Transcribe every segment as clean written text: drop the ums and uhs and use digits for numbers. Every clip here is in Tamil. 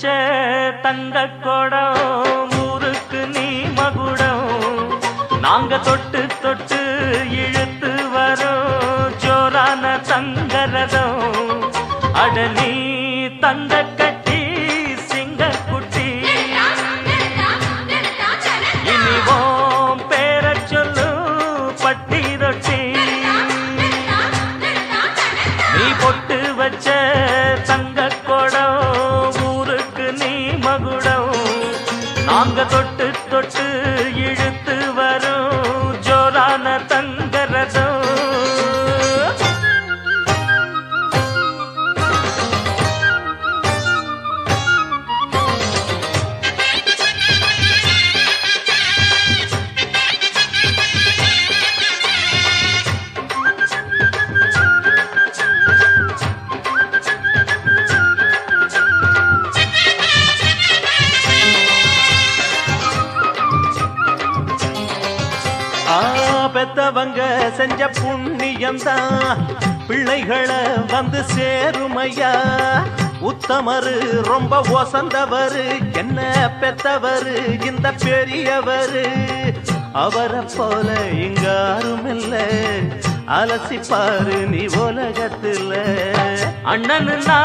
வச்ச தங்க குடம் ஊருக்கு நீ மகுடம் நாங்க தொட்டு தொட்டு இழுத்து வரோம் ஜோரான தங்கரதம் அட நீ தங்க கட்டி சிங்க குட்டி இனிவோம் பேர சொல்லு பட்டி ரொட்டி நீ பொட்டு வச்ச தங்க குடம் ஊருக்கு நீ மகுடம் நாங்க தொட்டு தொட்டு இழுத்து வரும் ஜோரான தங்கரதம் பெத்தவங்க செஞ்ச புண்ணியம்தான் பிள்ளைகளை வந்து சேருமையா உத்தமரு ரொம்ப ஒசந்தவரு என்ன பெத்தவரு இந்த பெரியவரு அவரை போல இங்க யாரும் இல்ல அலசிப்பாரு நீ உலகத்துல அண்ணனுன்னா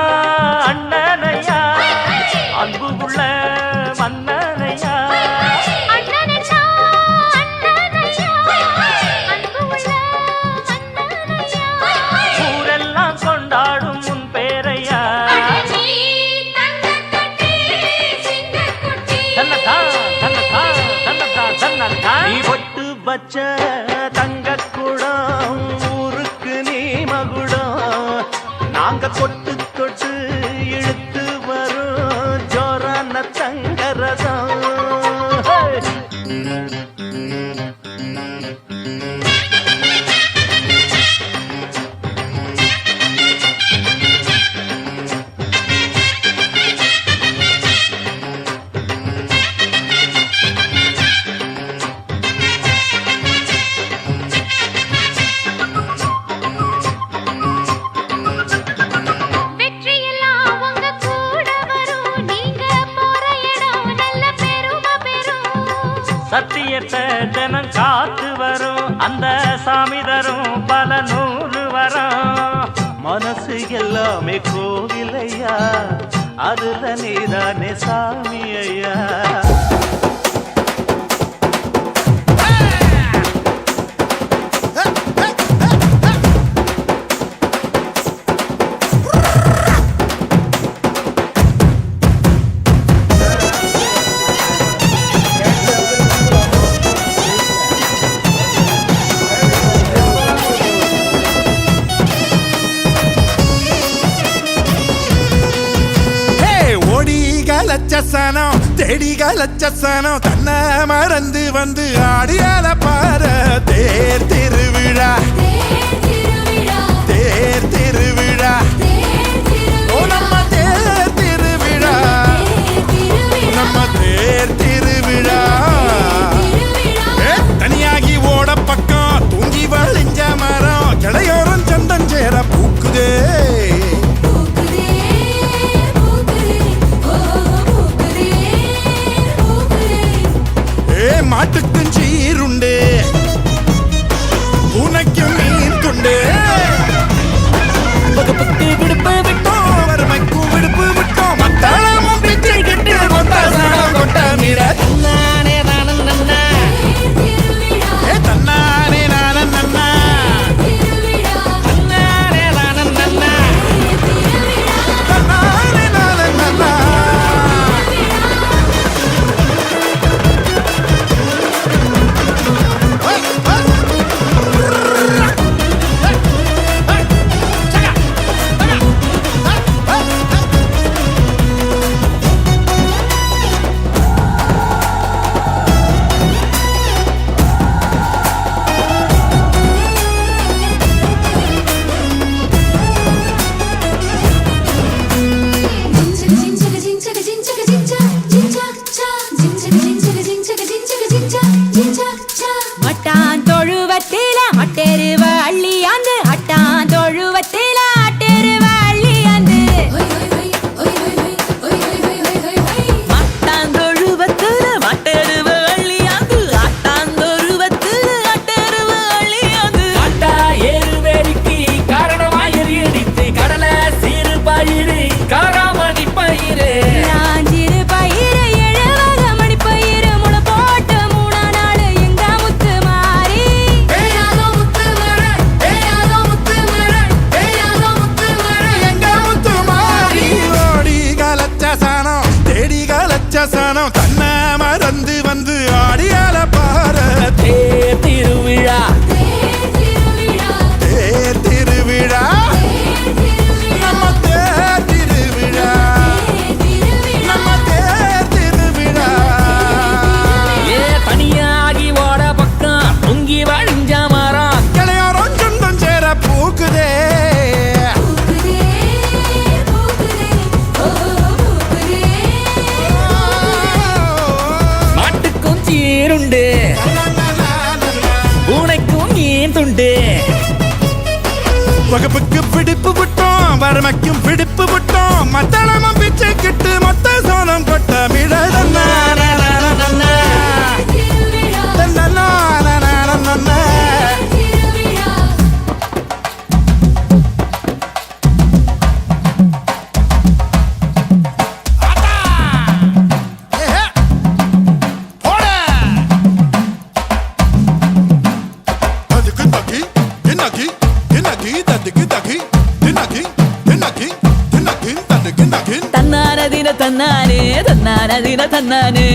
அண்ணனையா அன்புள்ள மன்னனையா நீ பொட்டு வச்ச தங்க குடம் ஊருக்கு நீ மகுடம் நாங்க தொட்டு தொட்டு இழுத்து வரும் ஜோரான தங்கரதம் சத்தியத்தை தினம் காத்து வரும் அந்த சாமி தரும் பல நூறு வரும் மனசு எல்லாமே கோவிலையா அதுல நீதானே சாமி ஐயா லட்சசனம் தேடிக லட்சசனம் தன்னை மறந்து வந்து ஆடியால பார தேர் திருவிழா தேர் திருவிழா நம்ம தேர் திருவிழா நம்ம தேர் திருவிழா தனியாகி ஓட பக்கம் தூங்கி வழிஞ்ச மரம் கிளையோரம் சந்தம் சேர பூக்குதே மாட்டுக்கும் சீருண்டு உனக்கும் மீன் துண்டு பகுப்புக்கு விடுப்பு விட்டோம் வறுமைக்கும் விடுப்பு விட்டோம் மத்தாளமும் பிச்சை கிட்டு மொத்தாசாலம் கொட்ட மீற தன்னானே நானும் நன்னா தன்னானே நானும் நன்னா தன்னானே நானும் நன்னா தன்னானே நானும் நன்னா சாணம் தன்னை மறந்து வந்து ஆடியால பாரு தேர் திருவிழா தேர் திருவிழா நம்ம தேர் திருவிழா நம்ம தேர் திருவிழா ஏ தனியாகி ஓட பக்கம் பொங்கி வழிஞ்ச மரம் கிளையோரம் சொந்தம் சேர பூக்குதே மாட்டுக்கும் சீருண்டு பூனைக்கும் மீன் துண்டு வகுப்புக்கு பிடிப்பு விட்டோம் வறுமைக்கும் பிடிப்பு விட்டோம் மத்தளமும் பிச்சுக்கிட்டு மொத்த சோனம் கொட்ட மிழதன்ன தன்னானதின தன்னானே தன்னானதின தன்னானே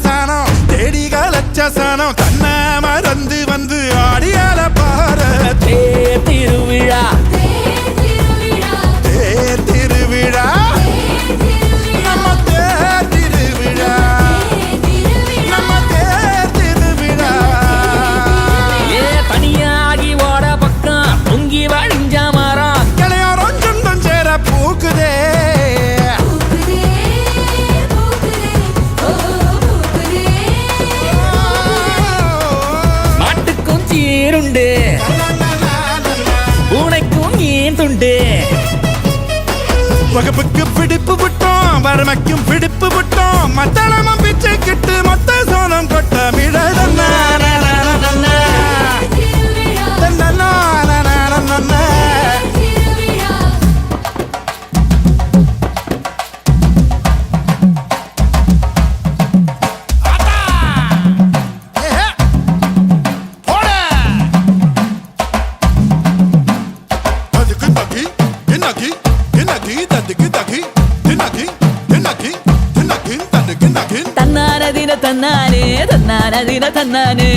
சாணம் தேடி கலச்ச சாணம் தன்னை மறந்து வந்து ஆடியால பாரு தேர் திருவிழா தேர் திருவிழா நம்ம தேர் திருவிழா நம்ம தேர் திருவிழா ஏ தனியா வகுப்புக்கு பிடிப்பு விட்டோம் வறுமைக்கும் பிடிப்பு விட்டோம் மத்தளமும் பிச்சைக்கிட்டு மொத்த சோனம் கொட்டமிட தன்னானதின தன்னானே தன்னானதின தன்னானே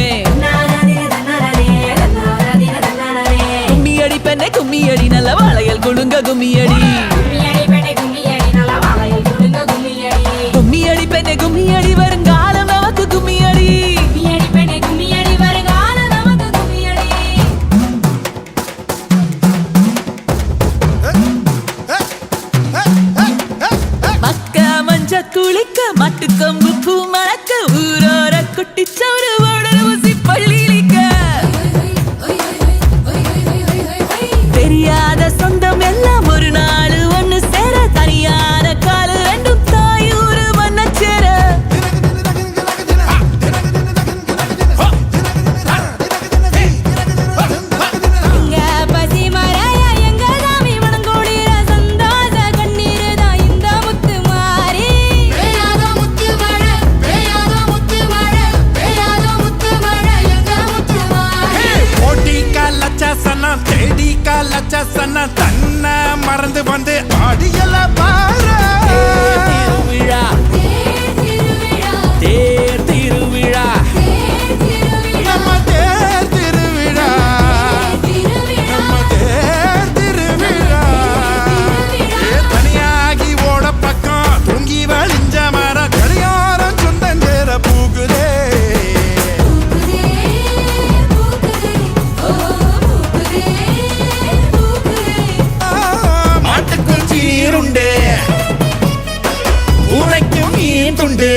கும்மியடி பெண்ணே கும்மியடி நல்ல வாழையல் குழுங்க கும்மியடி கும்மியடி பெண்ணே கும்மியடி வருங்காலம் நமக்கு கும்மியடி மக்க மஞ்ச குளிக்க மட்டு கொம்பு பூ மணக்க ஊரோர குட்டிச்சவரு ஓடல் ஊசி பள்ளியிலிக்க தெரியாத சொந்தம் எல்லாம் ஒரு நாள் ஒண்ணு சேர தனியான காலு ரெண்டும் தாயூரு மண்ண சேர இங்க பசி மறையா எங்க சாமி மனங்கோடிற சந்தோஷ கண்ணீரு தான் இந்த முத்து மாறி பேயாதோ முத்து மழை பேயாதோ முத்து மழை பேயாதோ முத்து மழை எங்க முத்து மாறி ஓடி காலச்சசனம் தேடி காலச்சசனம் தன்ன மறந்து வந்து ஆடியல பாரு திருவிழா தேர் திருவிழா நம்ம தேர் திருவிழா நம்ம தேர் திருவிழா தனியாகி ஓட பக்கம் தூங்கி வழிஞ்ச மரம் கடியாரம் சொந்தஞ்சேர பூகுதே மாட்டுக்குள் சீருண்டு உரைக்கும் மீன் துண்டு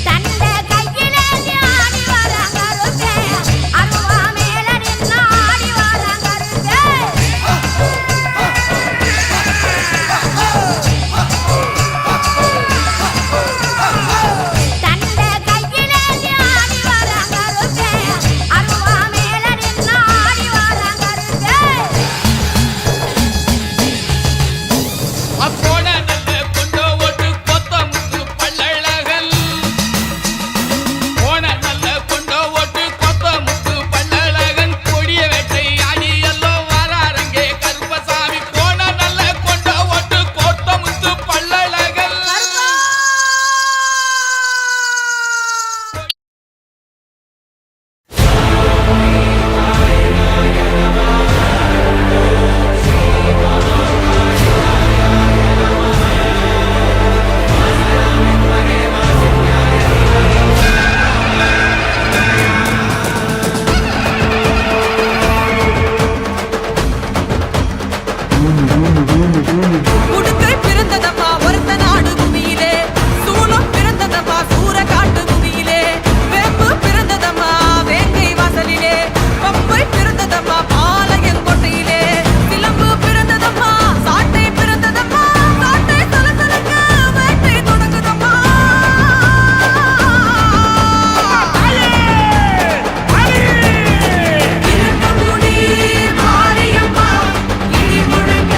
தண்டை கையிலேந்தி ஆடி வராங்க ருசே அருவா மேல நின்னு ஆடி வராங்க ருசே தண்டை கையிலேந்தி ஆடி வராங்க ருசே அருவா மேல நின்னு ஆடி வராங்க ருசே அப்போட நல்ல கொண்ட ஓட்டு கொத்த முத்து பல்லழகன் போன நல்ல கொண்ட ஓட்டு கொத்த முத்து பல்லழகன் கொடிய வேட்டை ஆடி எல்லாம் வாராரங்கே கருப்பசாமி போன நல்ல கொண்ட ஓட்டு கொத்த முத்து பல்லழகன் உடுக்கை பிறந்ததம்மா ஒருத்த நாடு பூமியிலே சூலம் பிறந்ததம்மா சூற காட்டு பூமியிலே வேம்பு பிறந்ததம்மா வேங்கை வாசலிலே பம்பை பிறந்ததம்மா பாளையன் கோட்டையிலே சிலம்பு பிறந்ததம்மா சாட்டை பிறந்ததம்மா சாட்டை சலசலக்க வேட்டை தொடங்குதம்மா இரக்கமுடி மாரியம்மா இடி முழங்க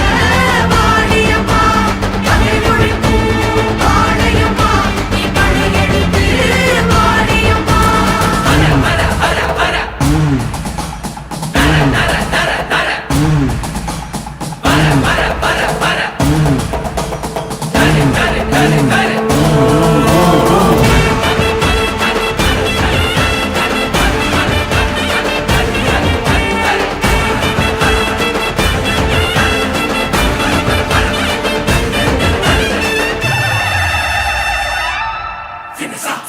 வாடியம்மா கதை முழிக்கும் வாழையம்மா நீ படையெடுத்து வாடியம்மா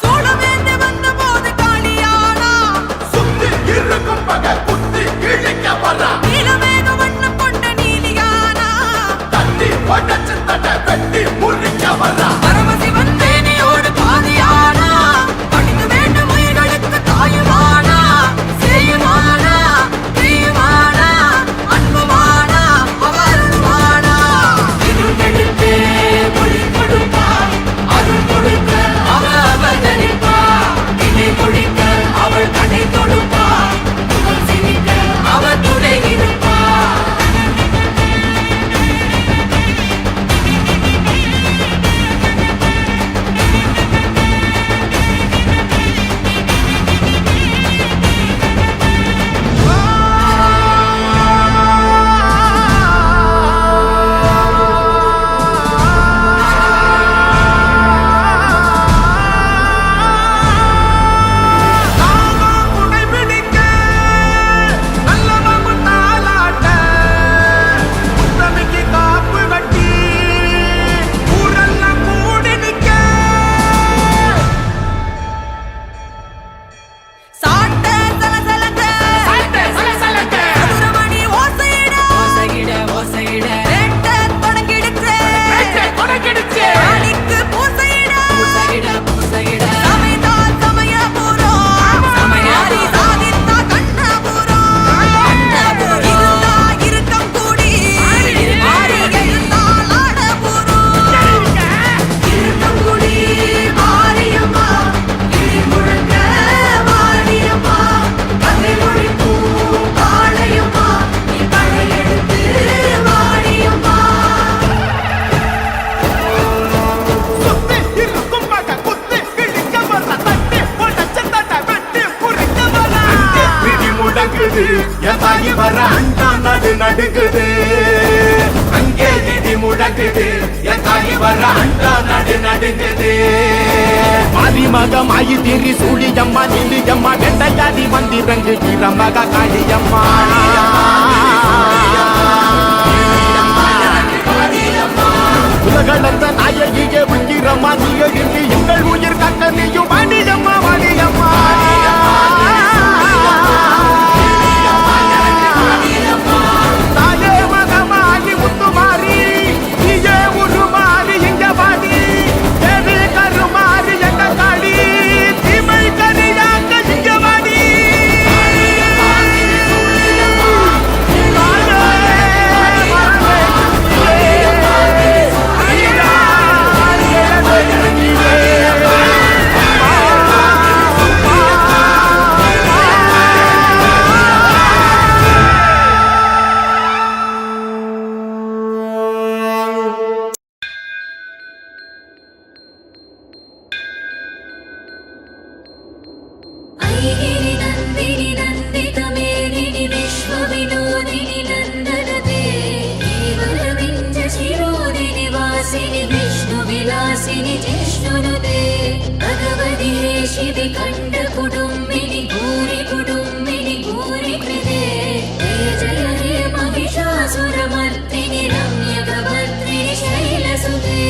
சோழவேந்து வந்த போது காளியானா சுத்தி இருக்கும் பகை குத்தி கிழிக்க வரா நீலமேக வண்ணம் கொண்ட நீலியானா தட்டி உடச்சு தட்ட வெட்டி முறிக்க வரா பரமசிவன் தேனியோடு பாதியானா படிக்க வேண்டும் உயிர்களுக்கு தாயுமானா செய்யுமானா தீயுமானா அன்புமானா அவருமானா இருளெடுத்தே மொழி கொடுப்பா அருள் கொடுக்க அவ அவதரிப்பா இணை கொடிக்க அவள் கடை தொடுப்பா முகம் சிரிக்க அவ துணை இருப்பா சாட்ட சலசலக்க மதுரமணி ஓசையிட ஓசையிட ரெட்ட தொடங்கிடுச்சே அடிக்கு பூசையிட சமைதால் சமயபுரம் சமையாரி சாதித்தா கண்ணபுரம் இருந்தா இருக்கம் கூடி ஆடி எழுந்தால் ஆடபுரம் இருக்கம் கூடி மாரியம்மா இடி முழங்க வாடியம்மா கதை மொழிக்கும் பாளையம்மா நீ படையெடுத்து வாடியம்மா சுத்தி இருக்கும் பகை குத்தி கிழிக்க வரா தட்டி உடச்சு தட்ட வெட்டி முறிக்க வரா பிடி முடங்குது என் தாயி வர அண்டா நடு நடுங்குது அங்கே இடி முடங்குது என் தாயி வர அண்டா நடு நடுங்குது மாரிமக மாயி திரி சூழியம்மா நிலியம்மா வெண்டையாடி வந்திரங்கு கிரமக காளியம்மா உலகளந்த நாயகியே உயிரம்மா நீ எழுப்பி எங்கள் உயிர் கக்க நீயும் வாடியம்மா வாடியம்மா தாயே மகமாகி முத்துமாரி நீயே உருமாறி இங்க வாடி தேவி கருமாறி எங்க காளி शक्ति खंड कुडुम्बिनी भूरि कुडुम्बिनी भूरि कृते जय हे महिषासुरमर्दिनि रम्यकभद्रिनि शैलसुते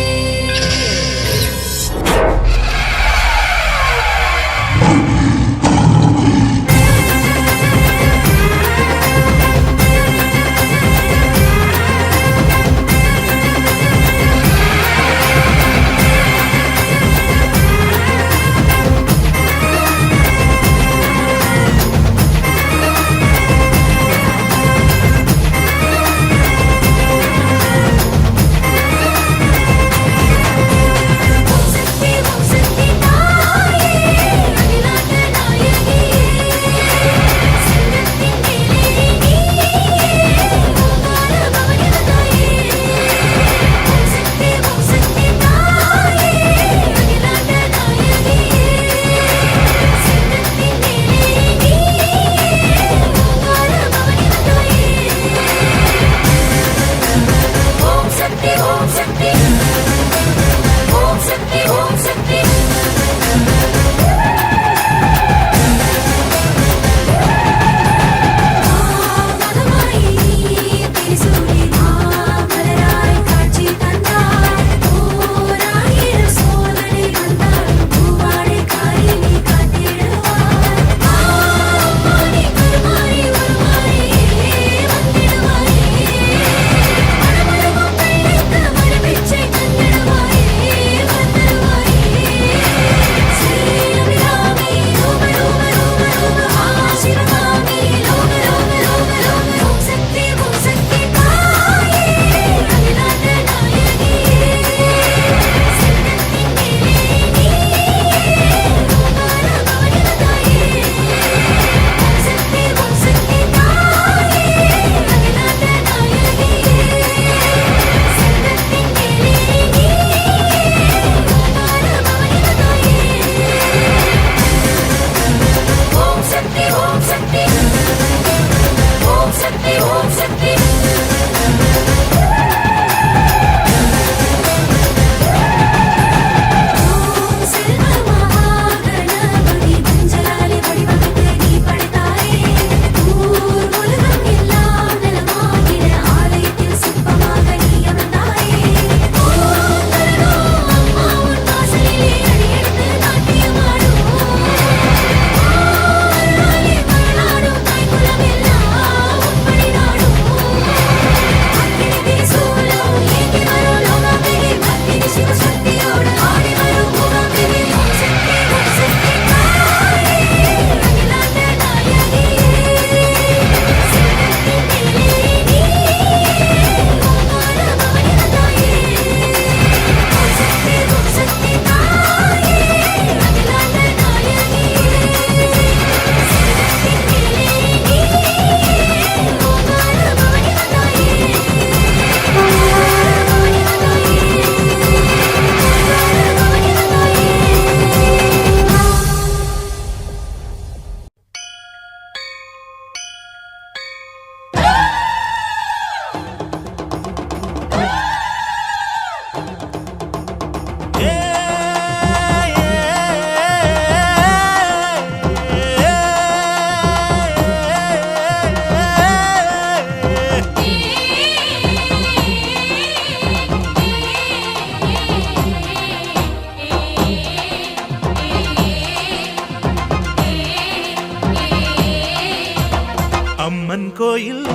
அம்மன் கோயில்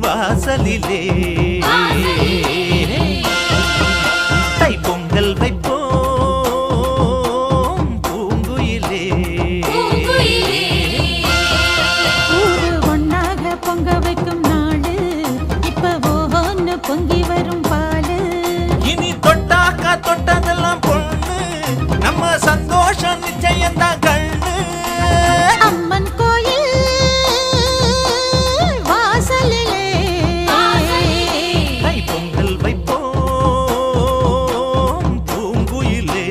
வாசலிலே தைப்பொங்கல் வைப்போம் பூங்குயிலே. ஊரு ஒன்னாக பொங்க வைக்கும் நாடு இப்ப ஒவ்வொன்னு பொங்கி வரும் பாலு. இனி தொட்டாக்கா தொட்டதெல்லாம் பொண்ணு, நம்ம சந்தோஷம் நிச்சயம்தான் கண்ணு. அம்மன் கோயில் வாசலிலே தைப்பொங்கல் வைப்போம் பூங்குயிலே.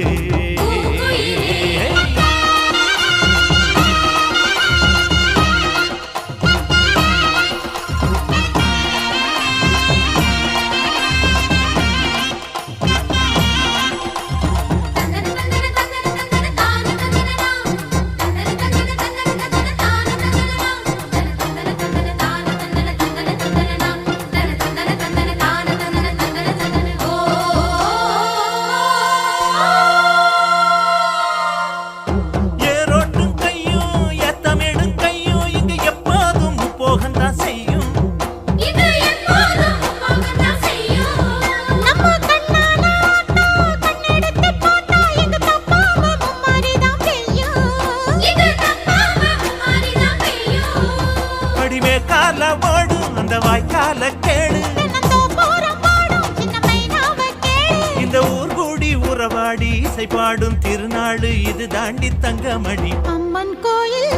நாடு இது தாண்டி தங்கமணி அம்மன் கோயில்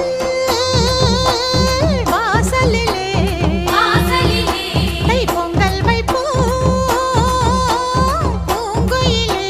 வாசலிலே தை பொங்கல் வைப்போம் பூங்குயிலே.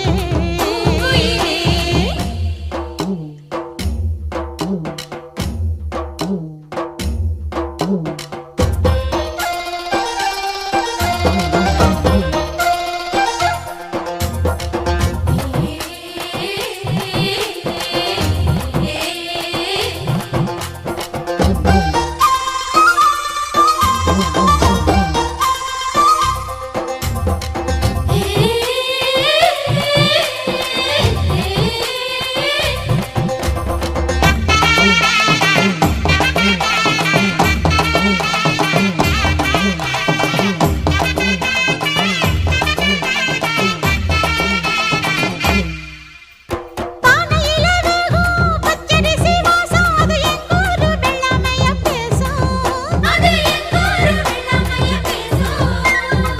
பானையிலே வேகும் பச்சரிசி வாசம், அது எங்கூரு வெள்ளாமைய பேசும்.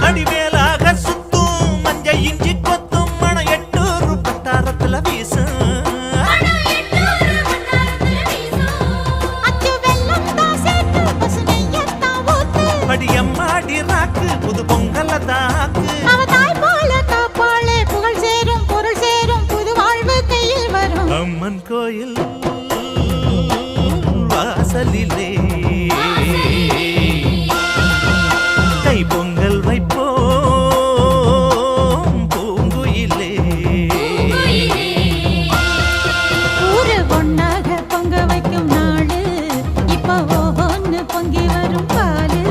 அடிமேலாக சுத்தும் மஞ்ச இஞ்சி கொத்தும் மணம் எட்டூர் பட்டாரத்துல வீசும் அச்சு வெல்லத்தான் சேர்த்து பசு நெய்யத்தான் ஊத்து. படியம்மாடி ராக்கு புது பொங்கல தாக்கு அவ தாய் போல காப்பாளே, புகழ் சேரும் பொருள் சேரும் புது வாழ்வு கையில் வரும். அம்மன் கோயில் வாசலிலே கை பொங்கல் வைப்போம் பூங்குயிலே. ஊரு ஒண்ணாக பொங்க வைக்கும் நாளு, இப்ப ஓஹோன்னு பொங்கி வரும் பாலு.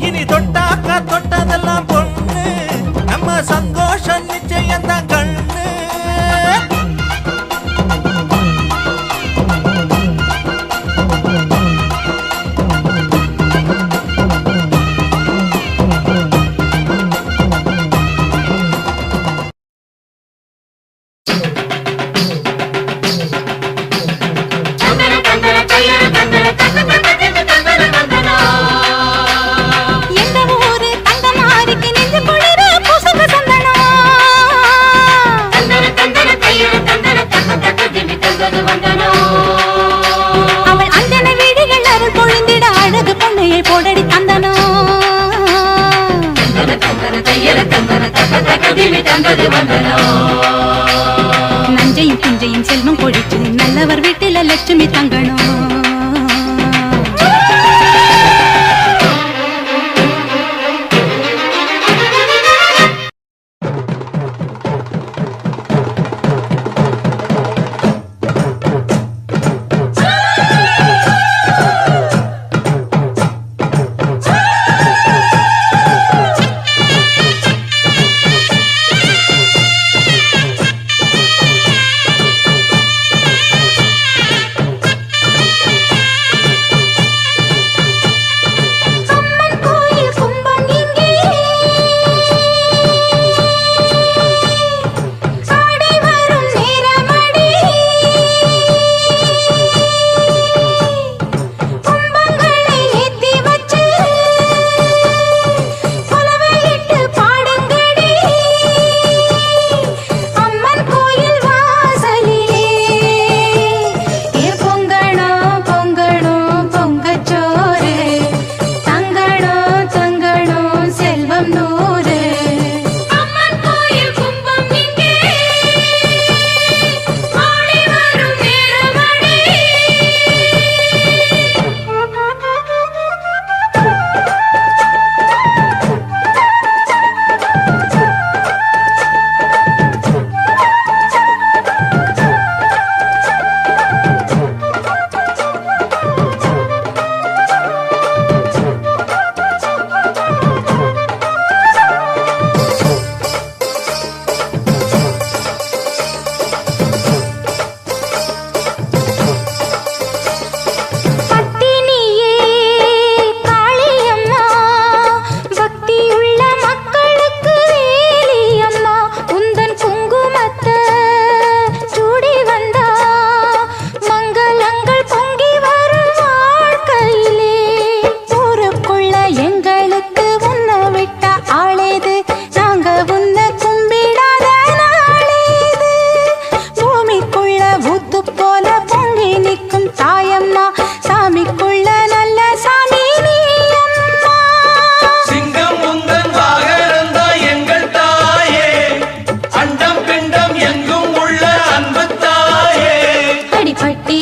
இனி தொட்டாக்கா தொட்டதெல்லாம் பொண்ணு, நம்ம சந்தோஷம் நிச்சயம் தான் கண்ணு. எங்க ஊரு தங்கமாரிக்கு நெஞ்சு குளிர பூசுங்க சந்தனம். அவள் அஞ்சன வீடுகள் அருள் பொழிந்திட அழகு பொண்ணையை போடடி தந்தனம். நஞ்சையும் பிஞ்சையும் செல்வம் கொழிச்சு நல்லவர் வீட்டில லட்சுமி தங்கணும்.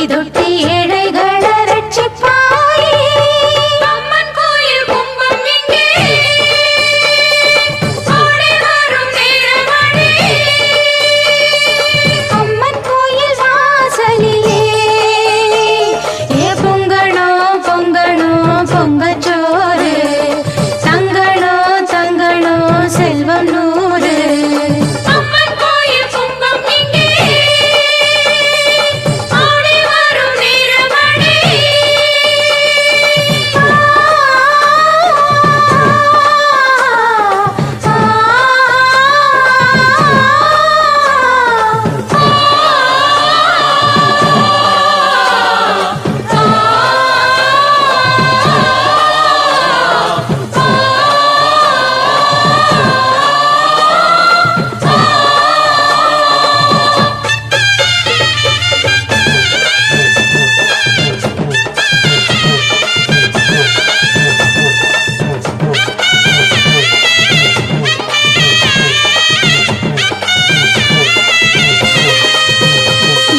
தொட்டி ஏழைகளை ரட்சிப்பாயே அம்மன் கோயில் கும்பம் இங்கே ஓடி வரும் நேரமணி அம்மன் கோயில் வாசலிலே ஏ பொங்கணோ பொங்கணோ பொங்கச்சோறு தங்கணோ தங்கணோ செல்வம் நூறு அம்மன் கோயில் கும்பம் இங்கே ஓடி வரும் நேரமணி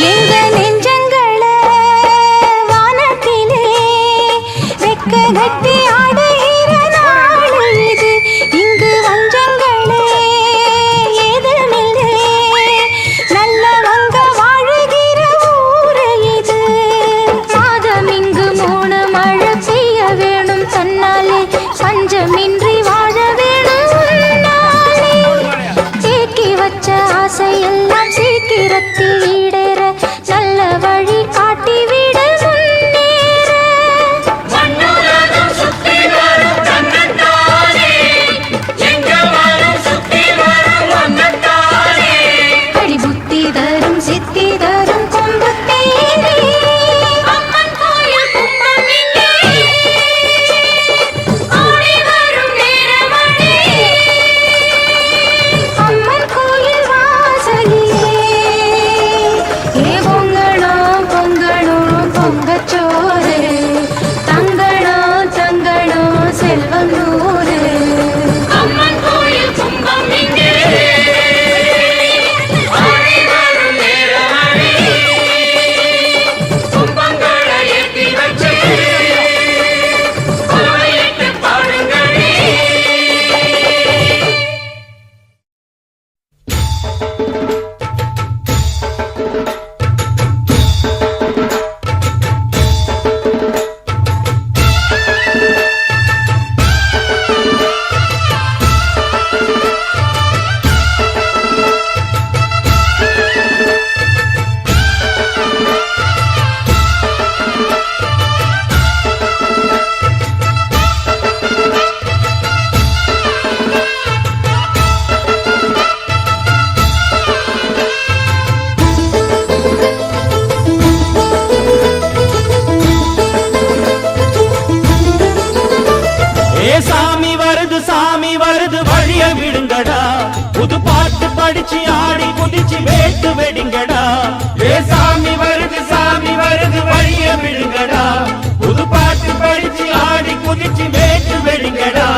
எங்க நெஞ்சங்களே வானத்திலே வெக்க கட்டி ஆடுகிற நாள் இது இங்கு வஞ்சங்களே ஏதுமில்லை நல்லவங்க வாழுகிற ஊரு இது மாதம் இங்கு 3 மழை பெய்ய வேணும் தன்னாலே பஞ்சமின்றி வாழ வேணும் உன்னாலே தேக்கி வச்ச ஆசையெல்லாம் சீக்கிரத்தில் ஈடேற நல்ல வழி காட்டி விட முன்னேற அடி புத்தி தரும் சித்தி தரும் கொம்பு தேரே அம்மன் கோயில் கும்பம் இங்கே ஓடி வரும் நேரமணி அம்மன் கோயில் வாசலிலே ஏ பொங்கணோ பொங்கணோ பொங்கச்சோறு தங்கணோ தங்கணோ செல்வம் நூறு அம்மன் கோயில் கும்பம் இங்கே ஓடி வரும் நேரமணி கும்பங்களை ஏற்றி வச்சு கோயிலுக்கு பாடுங்களே ஏ சாமி வருது வழிய விடுங்கடா புது பாட்டு படிச்சு ஆடி குதிச்சு வேட்டு வெடிங்கடா ஏ சாமி வருது வழிய விடுங்கடா புது பாட்டு படிச்சு ஆடி குதிச்சு வேட்டு வெடிங்கடா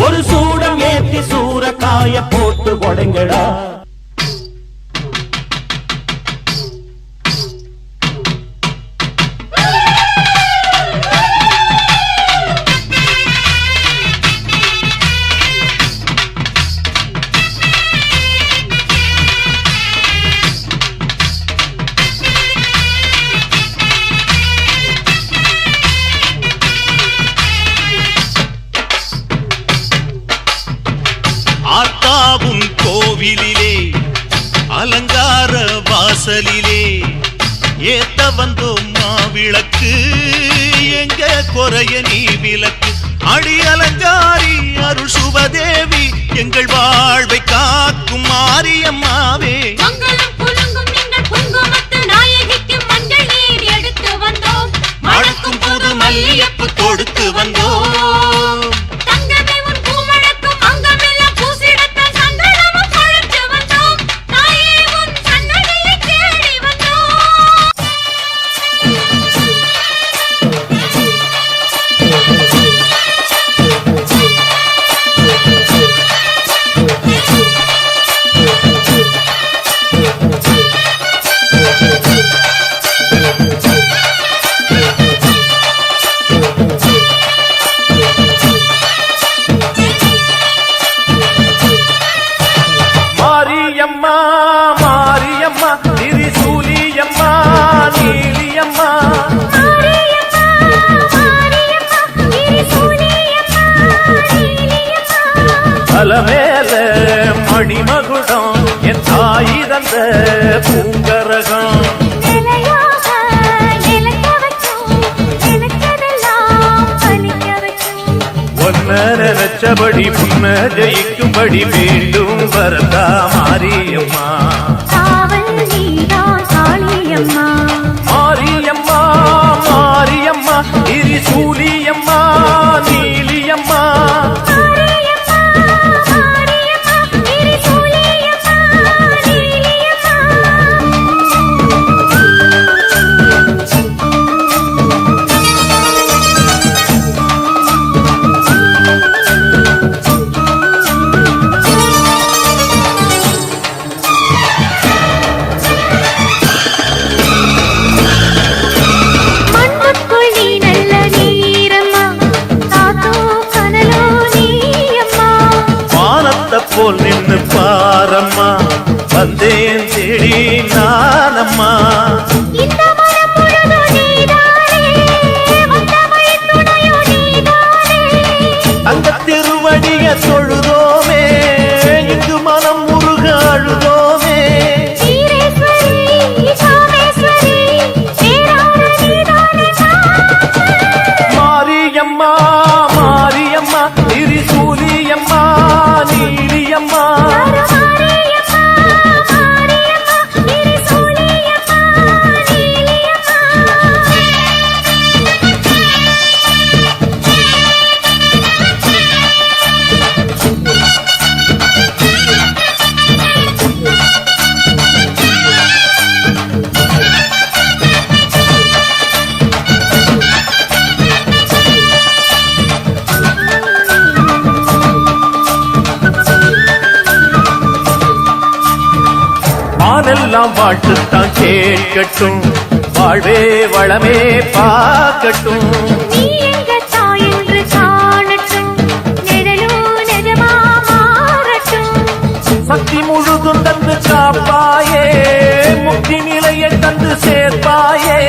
ஒரு சூடம் ஏத்தி சூறக்காய போட்டு கொடைங்கடா ஆத்தாவும் கோவிலிலே அலங்கார வாசலிலே ஏத்த வந்தோம் மாவிளக்கு எங்க குறைய நீ விளக்கு அடி அலங்காரி அருள் சுபதேவி எங்கள் வாழ்வை காக்கும் மாரியம்மாவே மங்களம் புலங்கும் எங்கள் குங்குமத்து நாயகிக்கு மஞ்சள் நீர் எடுத்து வந்தோம் மணக்கும் புது மல்லியப்பு கொடுத்து வந்தோம் தங்கமே உன் பூமணக்கும் அங்கமெல்லாம் பூசிடத்தான் சந்தனமும் பழச்சு வந்தோம் தாயே உன் சன்னதியை தேடி வந்தோம் பூங்கரகம் நிலையாக நிலைக்க வைக்கும் நினைச்சதெல்லாம் பலிக்க வைக்கும் ஒன்ன நினைச்சபடி புன்ன ஜெயிக்கும்படி வேண்டும் வரதா மாரியம்மா காவல் நீதான் காளியம்மா மாரியம்மா மாரியம்மா திரிசூலியம்மா நீலியம்மா மாரியம்மா மாரியம்மா திரிசூலியம்மா நீலியம்மா மண்ணுக்குள் நீ நல்ல நீரம்மா காத்தோ கனலோ நீயம்மா வானத்தை போல் நின்னு பாரம்மா வந்தேன் தேடி நானம்மா இந்த மனம் முழுதும் நீதானே வந்த வழித்துணையோ நீதானே அந்த திருவடிய தொழுதோமே இங்கு மனம் முருக அழுதோமே ஈரேஸ்வரி காமேஸ்வரி பேரான நீதானே மாரியம்மா மாரியம்மா திரிசூலியம்மா நீலியம்மா மாரியம்மா மாரியம்மா திரிசூலியம்மா நீலியம்மா வானெல்லாம் வாழ்த்துத்தான் கேட்கட்டும் வாழ்வே வளமே பார்க்கட்டும் நீ எங்க தாய் என்று காணட்டும் நிழலோ நிஜமா மாறட்டும் சக்தி முழுதும் தந்து காப்பாயே முக்தி நிலையை தந்து சேர்ப்பாயே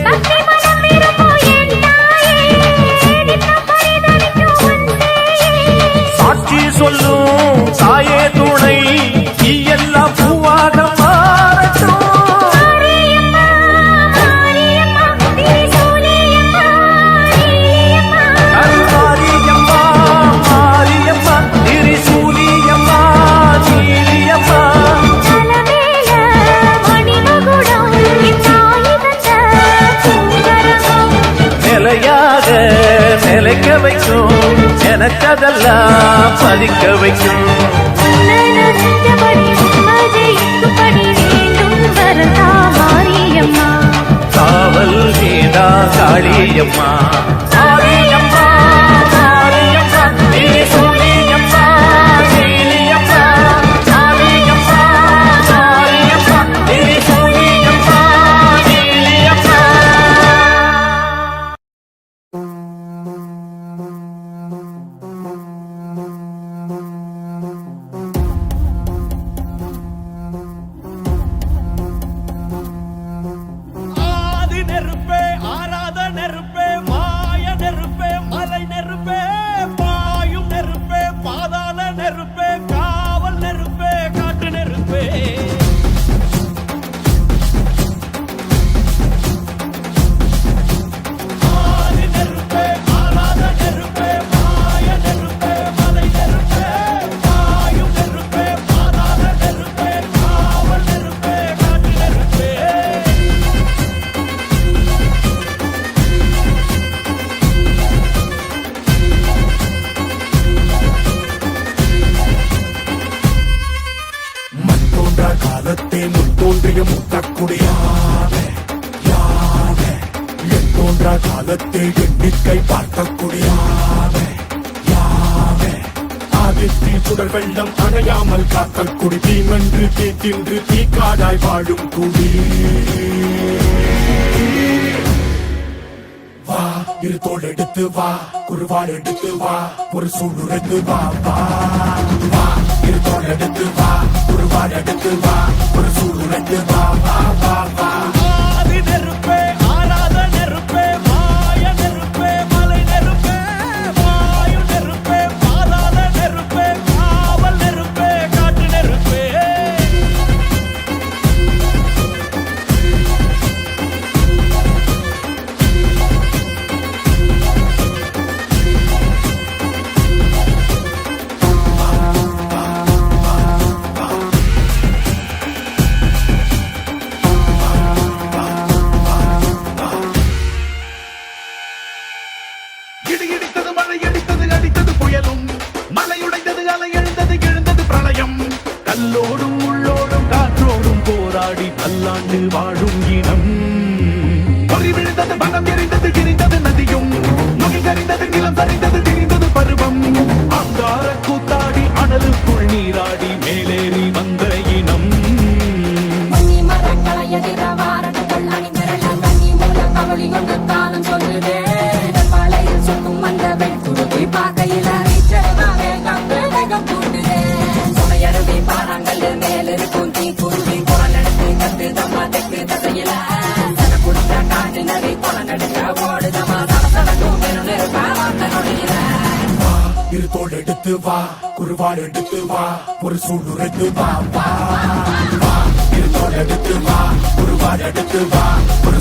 பக்தி மனம் விரும்போ என் தாயே நித்தம் பரிதவிக்கும் உன் சேயே சாட்சி சொல்லும் தாயே துணை நீ எல்லாம் பூவாக மாறட்டும் மாரியம்மா மாரியம்மா திரிசூலியம்மா நீலியம்மா மாரியம்மா மாரியம்மா திரிசூலியம்மா நீலியம்மா தலமேல மணிமகுடம் என் தாய் தந்த பூங்கரகம் நிலையாக நிலைக்க வைக்கும் நினைச்சதெல்லாம் பலிக்க வைக்கும் நனஞ்சபடி உம்மஜெயிக்கும்படி வேண்டும் வரதா மாரியம்மா காவல் நீதா காளியம்மா மாரியம்மா மாரியம்மா திரிசூலியம்மா நீலியம்மா மாரியம்மா மாரியம்மா திரிசூலியம்மா நீலியம்மா ஆதி நெருப்பே ஆராத நெருப்பே மாய நெருப்பே மலை நெருப்பே பாயும் நெருப்பே பாதாள நெருப்பே காவல் நெருப்பே காட்டு நெருப்பே ஆதி நெருப்பே ஆராத நெருப்பே மாய நெருப்பே மலை நெருப்பே பாயும் நெருப்பே பாதாள நெருப்பே காவல் நெருப்பே காட்டு நெருப்பே மண் தோன்றா காலத்தே முன் தோன்றிய முத்தக்குடியாவே யாவே என் தோன்றா காலத்தே எண்ணிக்கை பார்க்கக்கூடியாவே யாவே ஆதித்தி சுடர் வெள்ளம் அணையாமல் காத்தல் குடி தீமென்று தீ தின்று தீக்காடாய் வாழும் குடி வா இரு தோள் எடுத்து வா குருவாள் எடுத்து வா ஒரு சூடுரைத்து வா வா வா இரு தோள் எடுத்து வா குருவாள் எடுத்து வா ஒரு சூடுரைத்து வா வா வா வா ஆதி நெருப்பே ஆராத நெருப்பே மாய நெருப்பே மலை நெருப்பே பாயும் நெருப்பே பாதாள நெருப்பே காவல் நெருப்பே காட்டு நெருப்பே பிரளயம் கல்லோடும் உள்ளோடும் காற்றோடும் போராடி பல்லாண்டு வாழும் இனம் பொறி விழுந்தது மனம் எரிந்தது எரிந்தது நதியும் நுகை கரிந்தது நிலம் சரிந்தது திரிந்தது பருவம் அங்கார கூத்தாடி அனலுக்குள் நீராடி மேலேறி வந்த இனம் மணி மரங்களை எதிர வாரங்கள் அணிந்திரள கண்ணி மூல கவளி கொண்டு காலம் சொல்லுதே மலையில் சொக்கும் அந்த வெண்குருவி பார்க்கையில வேகம் கூட்டுதே சுமையருவி பாறாங்கல் மேலிருக்கும் தீ குருவி குரல் எடுத்து கத்து தம்மா தெற்கு தசையில குடித்த காட்டு நதி குளங்கெடுக்க ஓடுதமா சடசடக்கும் நெருப்பா வந்த நொடியில இருத்தோடு எடுத்து வா குருவாள் எடுத்து வா ஒரு சூடு எடுத்து வா வா வா இருத்தோடு எடுத்து வா குருவாள் எடுத்து வா ஒரு